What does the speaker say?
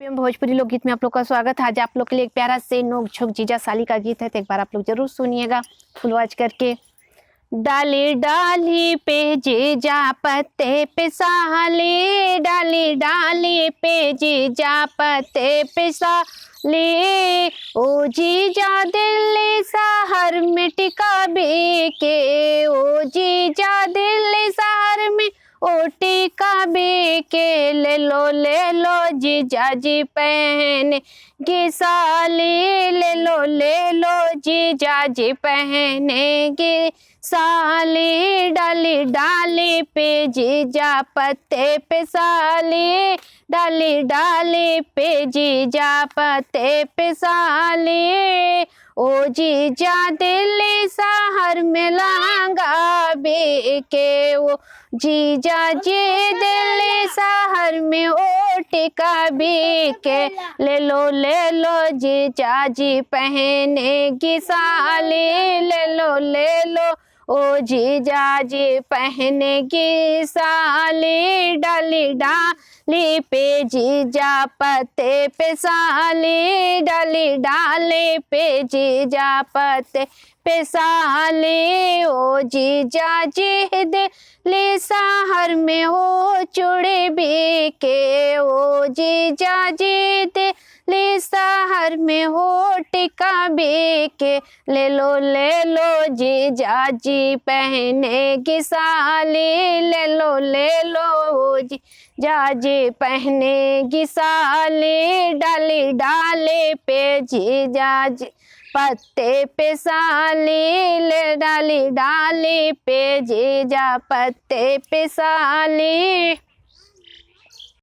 भोजपुरी लोकगीत में आप लोग का स्वागत है। आज आप लोग के लिए एक प्यारा से नोक झोंक जीजा साली का गीत है, तो एक बार आप लोग जरूर सुनिएगा फुल आवाज करके। डाली डाली पे जीजा पत्ते पे साली, डाली डाली पे जीजा पत्ते पे साली, ओ जीजा दिल्ली शहर में टिका बे के, ओ जीजा दिल्ली शहर में ओ टिका बे के, ले लो जीजा जी पहने गी साली, ले लो जीजा जी पहने गी साली, डाली डाली पे जीजा पत्ते पे साली, डाली डाली पे जीजा पत्ते पे साली, ओ जीजा दिल्ली शहर में लहंगा बेके, ओ जीजा जी दिल्ली शहर में ओ टिका बेके, ले लो जीजा जी पहने गी साली, ले लो ओ जीजा जी पहने गी साली, डाली डाली पे जीजा पत्ते पे साली, डाली डाली पे जीजा पत्ते पे साली, ओ जीजा जी दिल्ली शहर में हो चूड़ी बिके, ओ जीजा जी दिल्ली शहर में हो टिका बिके, ले लो जीजा जी पहने गी साली, ले लो जीजा जी पहने गी साली, डाली डाली पे जीजा जी पत्ते पे साली, ले डाली डाली पे जीजा पत्ते पे साली।